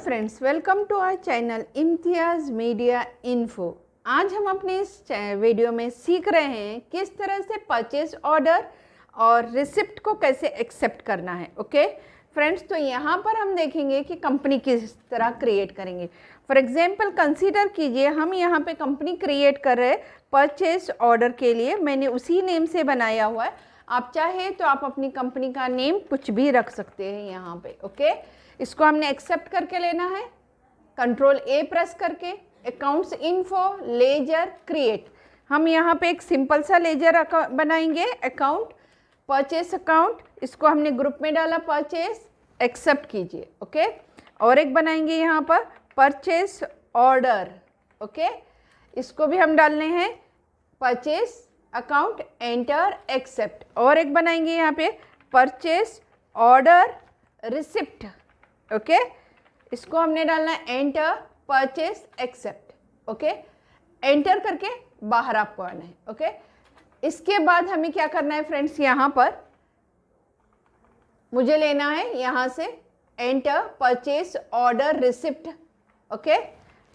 Friends, welcome to our channel Imtiaz media info. आज हम अपने इस वीडियो में सीख रहे हैं किस तरह से परचेज ऑर्डर और रिसिप्ट को कैसे एक्सेप्ट करना है। ओके फ्रेंड्स, तो यहाँ पर हम देखेंगे कि कंपनी किस तरह क्रिएट करेंगे। फॉर एग्जांपल कंसीडर कीजिए हम यहाँ पे कंपनी क्रिएट कर रहे हैं परचेज ऑर्डर के लिए। मैंने उसी नेम से बनाया हुआ है। आप चाहे तो आप अपनी कंपनी का नेम कुछ भी रख सकते हैं यहाँ पे। ओके, इसको हमने एक्सेप्ट करके लेना है, कंट्रोल ए प्रेस करके अकाउंट्स इन्फो लेजर क्रिएट। हम यहाँ पे एक सिंपल सा लेजर बनाएंगे, अकाउंट परचेस अकाउंट। इसको हमने ग्रुप में डाला परचेस, एक्सेप्ट कीजिए। ओके, और एक बनाएंगे यहाँ पर परचेस ऑर्डर। ओके, इसको भी हम डालने हैं परचेस अकाउंट, एंटर एक्सेप्ट। और एक बनाएंगे यहाँ पे परचेस ऑर्डर रिसिप्ट। ओके, इसको हमने डालना है enter purchase accept. Okay, enter करके बाहर आपको आना है। ओके, इसके बाद हमें क्या करना है फ्रेंड्स, यहाँ पर मुझे लेना है यहाँ से enter purchase order receipt. Okay,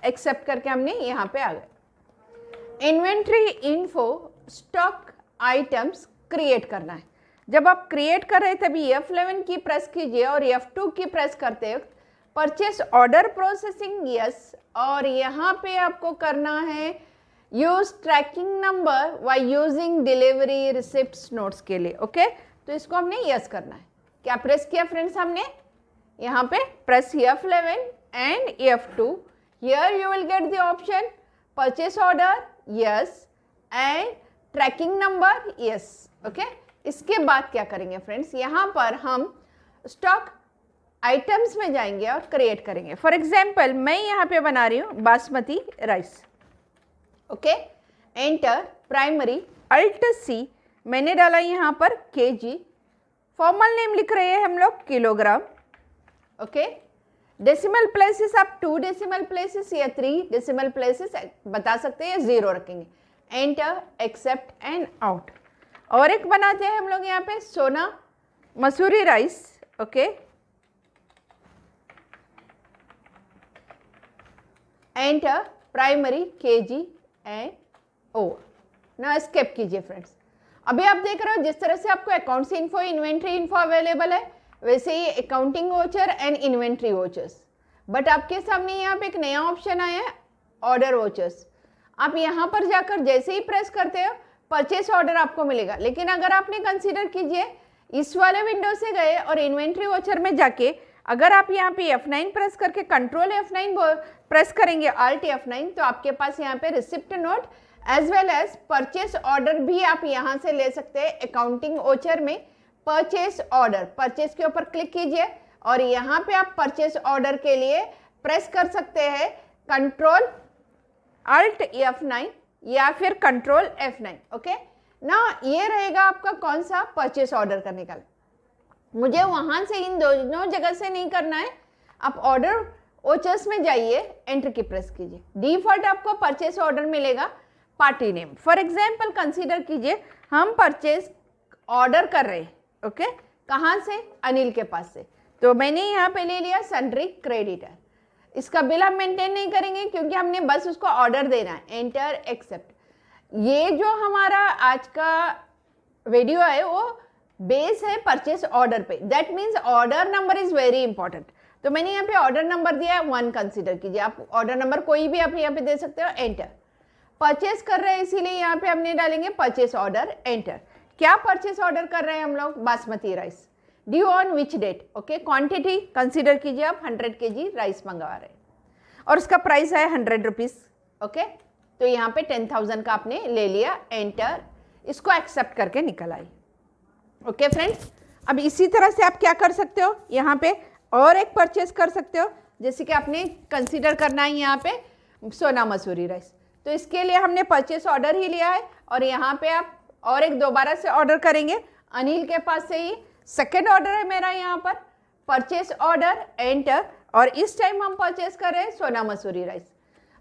accept करके हमने यहाँ पे आ गए। Inventory info stock items create करना है। जब आप क्रिएट कर रहे तभी F11 की प्रेस कीजिए और F2 की प्रेस करते वक्त परचेस ऑर्डर प्रोसेसिंग यस, और यहाँ पे आपको करना है use tracking number why using delivery receipts notes के लिए। ओके, तो इसको हमने यस करना है। क्या प्रेस किया फ्रेंड्स हमने, यहाँ पे press F11 and F2। Here you will get the option purchase order yes and tracking number yes. Okay, इसके बाद क्या करेंगे फ्रेंड्स, यहाँ पर हम स्टॉक आइटम्स में जाएंगे और क्रिएट करेंगे। फॉर एग्जाम्पल मैं यहाँ पे बना रही हूँ basmati rice. Okay, enter primary alt C, मैंने डाला यहाँ पर केजी, फॉर्मल नेम लिख रहे हैं हम लोग किलोग्राम। ओके, डेसिमल प्लेसेस आप 2 डेसिमल प्लेसेस या 3 डेसिमल प्लेसेस बता सकते हैं या 0 रखेंगे। Enter accept and out. और एक बनाते हैं हम लोग यहाँ पे Sona Masuri rice. Okay, enter primary KG and over. ना एस्केप कीजिए फ्रेंड्स। अभी आप देख रहे हो जिस तरह से आपको accounts info inventory info available है, वैसे ही accounting voucher and inventory vouchers. But आपके सामने यहाँ पे एक नया ऑप्शन आया है ऑर्डर वोचर्स। आप यहाँ पर जाकर जैसे ही प्रेस करते हो परचेस ऑर्डर आपको मिलेगा। लेकिन अगर आपने कंसीडर कीजिए इस वाले विंडो से गए और इन्वेंट्री वॉचर में जाके अगर आप यहाँ पे F9 प्रेस करके कंट्रोल F9 प्रेस करेंगे अल्ट F9, तो आपके पास यहाँ पे receipt note as well as purchase order भी आप यहाँ से ले सकते हैं। अकाउंटिंग वॉचर में परचेस ऑर्डर, परचेस के ऊपर क्लिक कीजिए और यहाँ पे आप परचेस ऑर्डर के लिए प्रेस कर सकते हैं कंट्रोल अल्ट F9 या फिर कंट्रोल F9। ओके ना, ये रहेगा आपका कौन सा परचेस ऑर्डर करने का। मुझे वहां से इन दोनों जगह से नहीं करना है। आप ऑर्डर वोचर्स में जाइए, एंटर की प्रेस कीजिए, डिफॉल्ट आपको परचेस ऑर्डर मिलेगा party name. For example consider कीजिए हम परचेस ऑर्डर कर रहे हैं। ओके, कहाँ से, अनिल के पास से, तो मैंने यहाँ पे ले लिया सन्ड्री क्रेडिटर। इसका बिल हम मेंटेन नहीं करेंगे क्योंकि हमने बस उसको ऑर्डर देना है। Enter accept. ये जो हमारा आज का वीडियो है वो बेस है परचेस ऑर्डर पे। That means order number is very important. तो मैंने यहाँ पे ऑर्डर नंबर दिया है 1, कंसीडर कीजिए। आप ऑर्डर नंबर कोई भी आप यहाँ पे दे सकते हो। एंटर, परचेस कर रहे हैं इसीलिए यहाँ पे हमने डालेंगे परचेस ऑर्डर। एंटर, क्या परचेस ऑर्डर कर रहे हैं हम लोग, basmati rice. Due on which date. Okay, quantity consider कीजिए आप 100 kg राइस मंगवा रहे हैं और उसका प्राइस है 100 रुपीज़। ओके, तो यहाँ पे 10,000 का आपने ले लिया। एंटर, इसको एक्सेप्ट करके निकल आई। ओके फ्रेंड्स, अब इसी तरह से आप क्या कर सकते हो, यहाँ पे और एक परचेस कर सकते हो। जैसे कि आपने कंसीडर करना है यहाँ पे सोना मसूरी राइस, तो इसके लिए हमने परचेस ऑर्डर ही लिया है और यहाँ पे आप और एक दोबारा से ऑर्डर करेंगे अनिल के पास से ही। सेकेंड ऑर्डर है मेरा यहाँ पर परचेस ऑर्डर। एंटर, और इस टाइम हम परचेस कर रहे हैं Sona Masuri rice.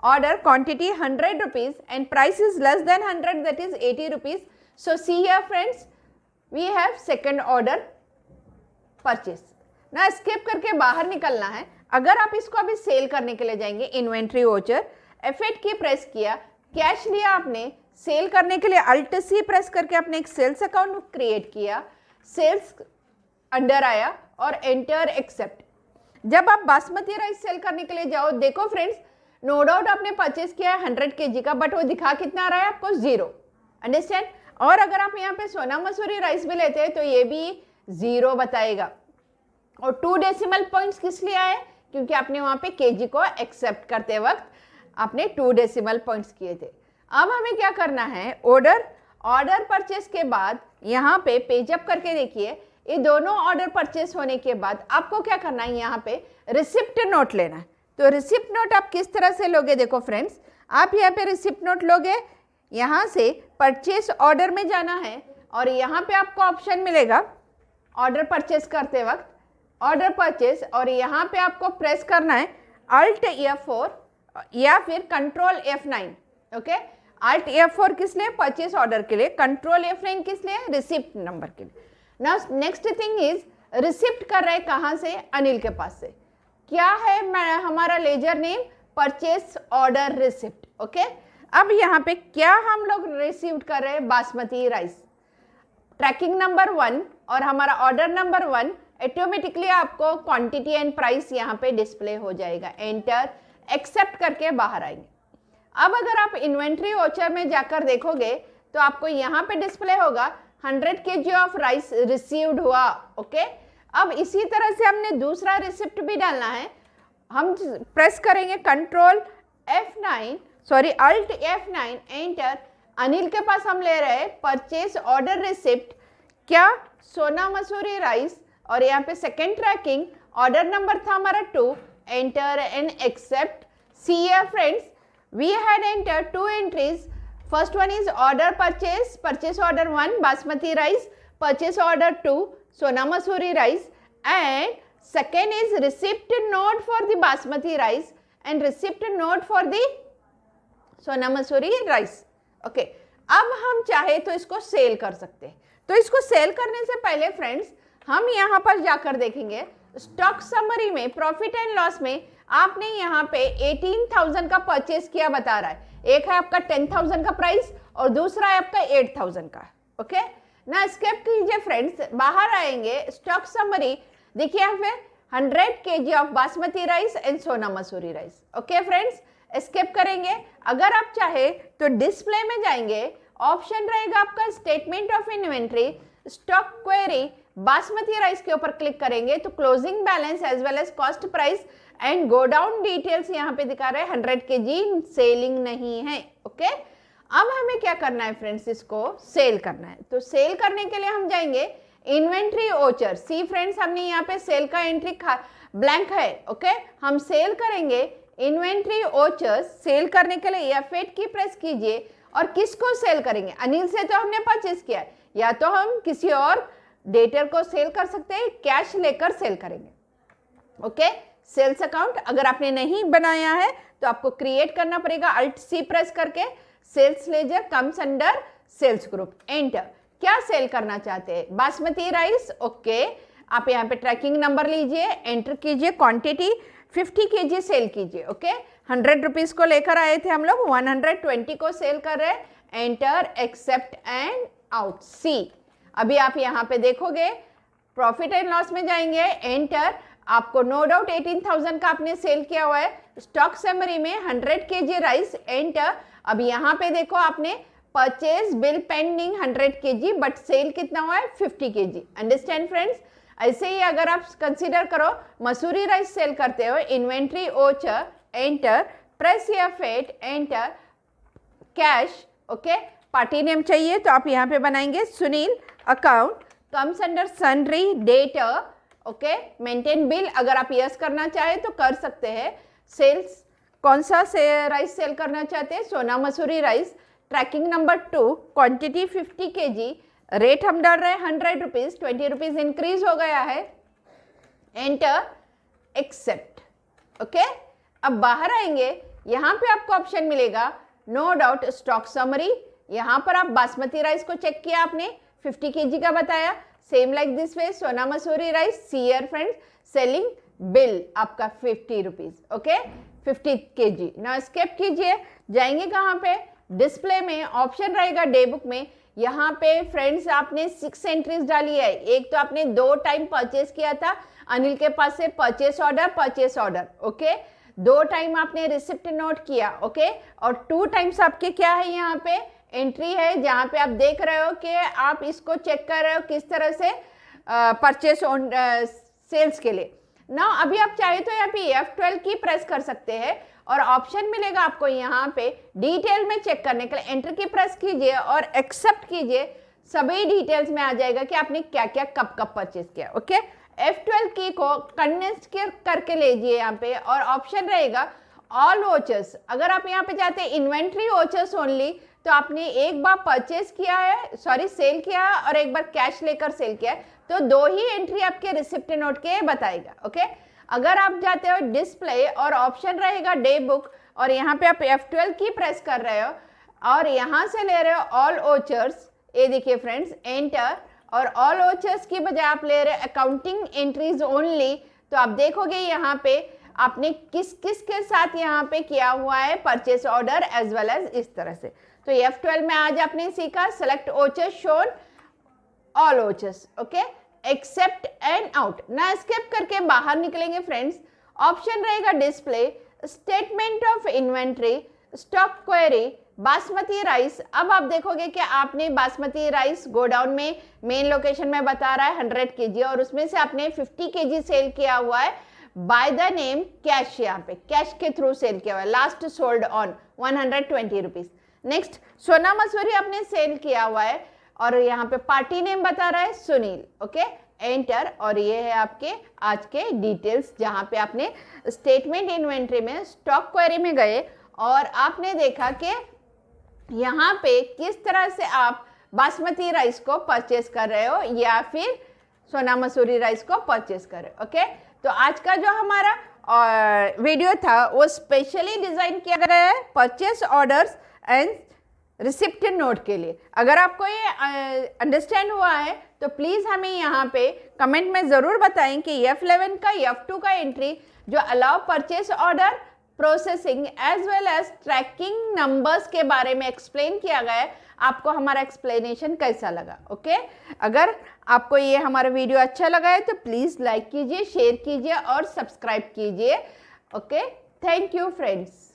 Order quantity 100 rupees and price is less than 100, that is 80 rupees. So see here friends, we have second order purchase. ना एस्केप करके बाहर निकलना है। अगर आप इसको अभी सेल करने के लिए जाएंगे, इन्वेंट्री वोचर, F8 की प्रेस किया, कैश लिया आपने, सेल करने के लिए Alt C प्रेस करके आपने एक सेल्स अकाउंट क्रिएट किया, सेल्स अंडर आया और एंटर एक्सेप्ट। जब आप बासमती राइस सेल करने के लिए जाओ, देखो फ्रेंड्स, नो डाउट आपने परचेस किया है 100 kg का, बट वो दिखा कितना रहा है आपको, 0। अंडरस्टैंड। और अगर आप यहाँ पे सोना मसूरी राइस भी लेते हैं तो ये भी 0 बताएगा। और 2 डेसिमल पॉइंट्स किस लिए आए, क्योंकि आपने वहाँ पे केजी को एक्सेप्ट करते वक्त आपने 2 डेसिमल पॉइंट्स किए थे। अब हमें क्या करना है, ऑर्डर परचेस के बाद यहाँ पे पेज अप करके देखिए, ये दोनों ऑर्डर परचेस होने के बाद आपको क्या करना है, यहाँ पे रिसिप्ट नोट लेना है। तो रिसिप्ट नोट आप किस तरह से लोगे, देखो फ्रेंड्स, आप यहाँ पे रिसिप्ट नोट लोगे, यहाँ से परचेस ऑर्डर में जाना है और यहाँ पे आपको ऑप्शन मिलेगा ऑर्डर परचेस करते वक्त, ऑर्डर परचेस, और यहाँ पे आपको प्रेस करना है Alt F4 या फिर Control F9। Okay, Alt F4 किस लिए, परचेस ऑर्डर के लिए, Control F9 किस लिए, रिसिप्ट नंबर के लिए। Now next thing is, receipt कर रहे हैं कहाँ से, अनिल के पास से। क्या है हमारा ledger name, purchase order receipt. Okay, अब यहाँ पे क्या हम लोग रिसीव कर रहे हैं, बासमती राइस, ट्रैकिंग नंबर 1 और हमारा ऑर्डर नंबर 1, ऑटोमेटिकली आपको क्वांटिटी एंड प्राइस यहाँ पे डिस्प्ले हो जाएगा। एंटर एक्सेप्ट करके बाहर आएंगे। अब अगर आप इन्वेंट्री वोचर में जाकर देखोगे तो आपको यहाँ पे डिस्प्ले होगा 100 kg ऑफ राइस रिसीव्ड हुआ। ओके, अब इसी तरह से हमने दूसरा रिसिप्ट भी डालना है। हम प्रेस करेंगे Alt F9 एंटर। अनिल के पास हम ले रहे हैं परचेस ऑर्डर रिसिप्ट, क्या, सोना मसूरी राइस, और यहाँ पे सेकेंड ट्रैकिंग ऑर्डर नंबर था हमारा 2, enter and accept. See here friends, we had enter 2 entries. First one is order purchase order 1 basmati rice, purchase order 2 Sona Masuri rice, and second is receipt note for the basmati rice and receipt note for the सोना Masuri rice. Okay, अब हम चाहे तो इसको cell कर सकते हैं। तो इसको सेल करने से पहले फ्रेंड्स, हम यहाँ पर जाकर देखेंगे स्टॉक समरी में, प्रॉफिट एंड लॉस में आपने यहाँ पे 18,000 का परचेस किया बता रहा है। एक है आपका 10,000 का प्राइस और दूसरा है आपका 8,000 का। ओके, ना एस्केप कीजिए फ्रेंड्स, बाहर आएंगे, स्टॉक समरी देखिए यहाँ पे 100 kg of basmati rice and Sona Masuri rice. Okay friends, escape करेंगे। अगर आप चाहे तो डिस्प्ले में जाएंगे, ऑप्शन रहेगा आपका statement of inventory, stock query, basmati rice के ऊपर क्लिक करेंगे तो closing balance as well as cost price and godown details यहाँ पे दिखा रहे हैं। 100 kg सेलिंग नहीं है। ओके, अब हमें क्या करना है फ्रेंड्स, इसको सेल करना है। तो सेल करने के लिए हम जाएंगे इन्वेंट्री वोचर। सी फ्रेंड्स, हमने यहाँ पे सेल का एंट्री ब्लैंक है। ओके, हम सेल करेंगे इन्वेंट्री वोचर। सेल करने के लिए F8 की प्रेस कीजिए और किसको सेल करेंगे, अनिल से तो हमने परचेस किया है, या तो हम किसी और डेटर को सेल कर सकते हैं, कैश लेकर सेल करेंगे। ओके, सेल्स अकाउंट अगर आपने नहीं बनाया है तो आपको क्रिएट करना पड़ेगा, Alt C प्रेस करके। Sales ledger comes under sales group, enter. क्या सेल करना चाहते हैं, बासमती राइस। ओके, आप यहाँ पे ट्रैकिंग नंबर लीजिए, एंटर कीजिए, क्वांटिटी 50 kg सेल कीजिए। ओके, 100 रुपीज को लेकर आए थे हम लोग, 120 को सेल कर रहे हैं, एंटर एक्सेप्ट एंड आउट। सी, अभी आप यहाँ पे देखोगे प्रॉफिट एंड लॉस में जाएंगे, एंटर। आपको नो डाउट 18,000 का आपने सेल किया हुआ है। स्टॉक समरी में 100 kg राइस, एंटर। अब यहाँ पे देखो आपने purchase bill pending 100 kg, but sale कितना हुआ है, 50 kg। अंडरस्टैंड फ्रेंड्स, ऐसे ही अगर आप कंसीडर करो मसूरी राइस सेल करते हो, inventory voucher, enter, press F8 enter, cash. Okay, party name चाहिए तो आप यहाँ पे बनाएंगे Sunil, account comes under sundry, debtor. Okay, maintain bill अगर आप यस करना चाहे तो कर सकते हैं। सेल्स कौन सा राइस सेल करना चाहते हैं, Sona Masuri rice, tracking number 2, quantity 50 kg, rate हम डाल रहे हैं 100 रुपीज, 20 रुपीज इंक्रीज हो गया है, एंटर एक्सेप्ट। ओके, अब बाहर आएंगे, यहाँ पे आपको ऑप्शन मिलेगा नो डाउट स्टॉक समरी। यहाँ पर आप बासमती राइस को चेक किया आपने, 50 kg का बताया, सेम लाइक दिस वे सोना Masuri rice. C here friends, selling bill आपका 50 रुपीज़, ओके 50 kg। ना स्किप कीजिए, जाएंगे कहाँ पे, डिस्प्ले में ऑप्शन रहेगा डे बुक में। यहाँ पे फ्रेंड्स आपने 6 एंट्रीज डाली है। एक तो आपने 2 टाइम परचेस किया था अनिल के पास से, परचेस ऑर्डर, ओके 2 टाइम आपने रिसिप्ट नोट किया, ओके और 2 टाइम्स आपके क्या है यहाँ पे एंट्री है, जहाँ पे आप देख रहे हो कि आप इसको चेक कर रहे हो किस तरह से परचेस ऑन सेल्स के लिए ना। अभी आप चाहे तो यहाँ पे F12 की प्रेस कर सकते हैं और ऑप्शन मिलेगा आपको यहाँ पे डिटेल में चेक करने के लिए। एंटर की प्रेस कीजिए और एक्सेप्ट कीजिए, सभी डिटेल्स में आ जाएगा कि आपने क्या क्या कब कब परचेज किया, ओके। F12 की को कंडेंस करके लीजिए यहाँ पे और ऑप्शन रहेगा ऑल वोचर्स। अगर आप यहाँ पे चाहते हैं इन्वेंट्री वोचर्स ओनली, तो आपने एक बार परचेज किया है, सॉरी सेल किया है और एक बार कैश लेकर सेल किया है, तो 2 ही एंट्री आपके रिसिप्ट नोट के बताएगा, ओके। अगर आप जाते हो डिस्प्ले और ऑप्शन रहेगा डे बुक और यहाँ पे आप F12 की प्रेस कर रहे हो और यहाँ से ले रहे हो ऑल वोचर्स, ये देखिए फ्रेंड्स एंटर, और ऑल वोचर्स की बजाय आप ले रहे हो अकाउंटिंग एंट्रीज ओनली, तो आप देखोगे यहाँ पे आपने किस किस के साथ यहाँ पे किया हुआ है purchase order as well as इस तरह से। तो F12 में आज आपने सीखा select vouchers shown all vouchers, okay accept and out. ना स्किप करके बाहर निकलेंगे फ्रेंड्स, ऑप्शन रहेगा display statement of inventory stock query basmati rice. अब आप देखोगे कि आपने बासमती राइस गोडाउन में मेन लोकेशन में बता रहा है 100 kg और उसमें से आपने 50 kg सेल किया हुआ है बाय द नेम कैश, यहाँ पे कैश के थ्रू सेल किया हुआ है, last sold on 120 rupees. Next सोना मसूरी आपने सेल किया हुआ है और यहाँ पे पार्टी नेम बता रहा है सुनील, ओके एंटर, और ये है आपके आज के डिटेल्स जहाँ पे आपने स्टेटमेंट इन्वेंट्री में स्टॉक क्वेरी में गए और आपने देखा कि यहाँ पे किस तरह से आप बासमती राइस को परचेस कर रहे हो या फिर सोना मसूरी राइस को परचेस कर रहे हो, ओके। तो आज का जो हमारा वीडियो था वो स्पेशली डिज़ाइन किया गया है purchase orders and receipt note के लिए। अगर आपको ये अंडरस्टैंड हुआ है तो प्लीज़ हमें यहाँ पे कमेंट में ज़रूर बताएं कि F11 का F2 का एंट्री जो allow purchase order processing as well as tracking numbers के बारे में एक्सप्लेन किया गया है, आपको हमारा एक्सप्लेनेशन कैसा लगा, ओके। अगर आपको ये हमारा वीडियो अच्छा लगा है तो प्लीज़ लाइक कीजिए, शेयर कीजिए और सब्सक्राइब कीजिए, ओके। Thank you friends.